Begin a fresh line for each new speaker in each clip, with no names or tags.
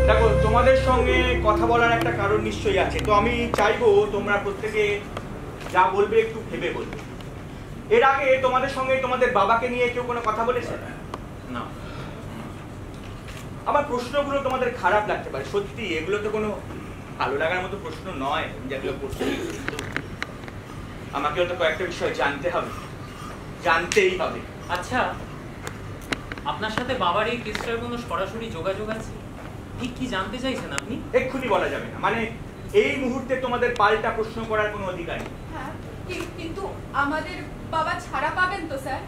দেখো, তোমাদের সঙ্গে কথা বলার একটা কারণ নিশ্চয়ই আছে, তো আমি চাইবো তোমরা প্রত্যেকে যা বলবে একটু ভেবে বলবে। এর আগে তোমাদের সঙ্গে তোমাদের বাবাকে নিয়ে কেউ কোনো কথা বলেছে?
না।
আমার প্রশ্নগুলো তোমাদের খারাপ লাগতে পারে, সত্যি এগুলো তো কোনো ভালো লাগার মতো প্রশ্ন নয় যেগুলো করছি। আমাকেও তো কয়েকটা বিষয় জানতে হবে, জানতেই হবে।
আচ্ছা, আপনার সাথে বাবার এই কেসটার কোনো সরাসরি যোগাযোগ আছে? ঠিক কি জানতে চাইছেন আপনি?
এক্ষুনি বলা যাবে না, মানে এই মুহূর্তে তোমাদের পাল্টা প্রশ্ন করার কোনো অধিকার নেই।
হ্যাঁ, কিন্তু আমাদের বাবা ছাড়া পাবেন তো স্যার?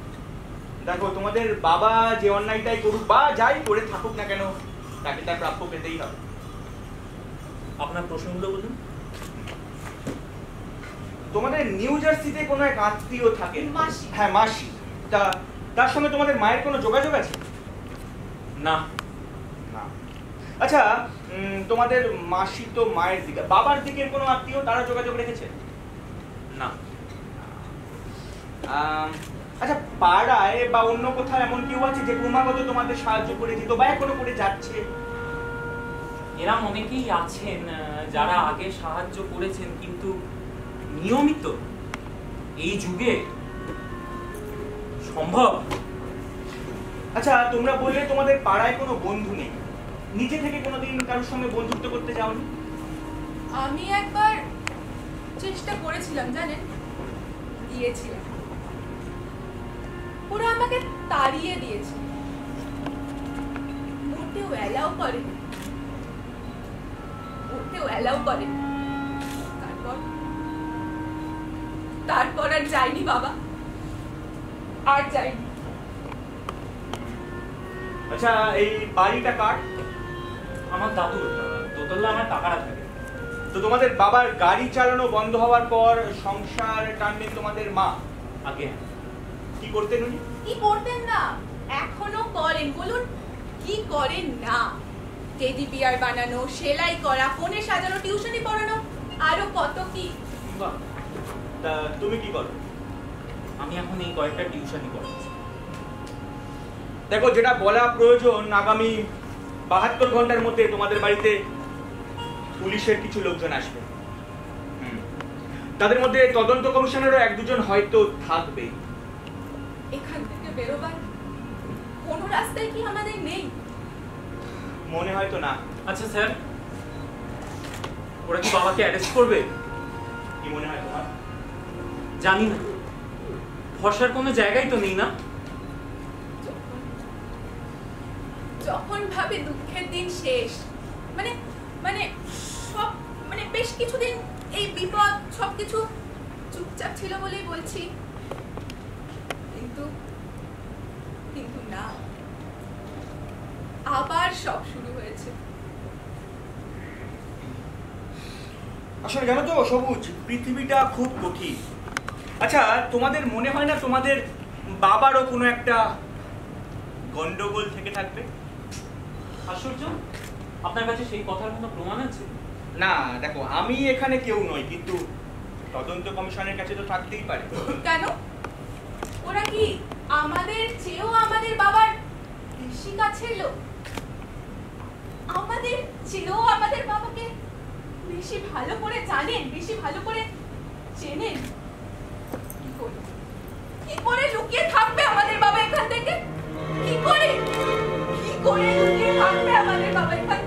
দেখো, তোমাদের বাবা যে অন্যায়টাই করুক বা যাই করে থাকুক না কেন, তাকে তার প্রাপ্য পেতেই হবে।
আপনার প্রশ্নগুলো বলুন।
তোমাদের নিউ জার্সিতে কোনো এক আত্মীয় থাকে?
মাসি।
হ্যাঁ, মাসি। তার সঙ্গে তোমাদের মায়ের কোনো যোগাযোগ আছে?
না।
না। আচ্ছা, তোমাদের মাসি তো মায়ের দিকে, বাবার দিকের কোনো আত্মীয় তারা যোগাযোগ রেখেছে?
না।
আচ্ছা, পাড়ায় বা অন্য কোথাও এমন কেউ আছে যে ক্রমাগত তোমাদের সাহায্য করে যেত বা এখনো করে যাচ্ছে?
এরম অনেকেই আছেন যারা আগে সাহায্য করেছেন, কিন্তু নিয়মিত এই যুগে সম্ভব।
আচ্ছা, তোমরা বললে তোমাদের পাড়ায় কোনো বন্ধু নেই, নিজে থেকে কোনোদিন কারোর সঙ্গে বন্ধুত্ব করতে যাওনি?
আমি একবার চেষ্টা করেছিলাম, জানেন, দিয়েছিলাম, ওরা আমাকে তাড়িয়ে দিয়েছে, মোটেও অ্যালাউ করে, তারপর আর যাইনি বাবা, আর যাইনি।
আচ্ছা, এই বাড়িটা কার?
আমার দাদুর। দোতলা আমার টাকাটা থাকে।
তো তোমাদের বাবার গাড়ি চালানো বন্ধ হওয়ার পর সংসার টানলেন তোমাদের মা।
আগে
কি করতেন উনি?
কি করতেন না, এখনো করেন। বলুন, কি করেন না? টেডি বিয়ার বানানো, সেলাই করা, কোণে সাজানো, টিউশনি পড়ানো, আরো কত কি।
তা তুমি কি করো?
আমি এখন এই কয়েকটা টিউশনি পড়াচ্ছি।
দেখো, যেটা বলা প্রয়োজন, আগামী 72 ঘন্টার মধ্যে তোমাদের বাড়িতে পুলিশের কিছু লোকজন আসবে। তাদের মধ্যে তদন্ত কমিশনেরও 1-2 জন হয়তো থাকবে।
এখান থেকে বেরোবার কোনো রাস্তায় কি আমাদের নেই?
মনে হয়তো না।
আচ্ছা স্যার, ওরা কি বাবাকে অ্যারেস্ট করবে?
কি মনে হয় তোমার?
জানি না, ভরসার কোনো জায়গাই তো নেই না।
যখন ভাবে দুঃখের দিন শেষ, মানে মানে সব মানে বেশ কিছুদিন এই বিপদ সবকিছু চুপচাপ ছিল বলেই বলছি, কিন্তু কিন্তু না, আবার সব শুরু হয়েছে।
আসলে জানো তো সবুজ, পৃথিবীটা খুব কঠিন। আচ্ছা, তোমাদের মনে হয় না তোমাদের বাবারও কোনো একটা গন্ডগোল থেকে থাকবে?
আশ্চর্য, আপনার কাছে সেই কথার কোনো প্রমাণ আছে?
না, দেখো, আমি এখানে কেউ নই, কিন্তু তদন্ত কমিশনের কাছে তো থাকতেই পারে।
কেন? ওরা কি আমাদের চেয়েও আমাদের বাবার বেশি কাছের লোক? আমাদের চেয়েও আমাদের বাবাকে বেশি ভালো করে জানেন, বেশি ভালো করে চেনেন? কি করে লুকিয়ে থাকবে আমাদের বাবা এখান থেকে? কি করে লুকিয়ে থাকবে আমাদের বাবা এখান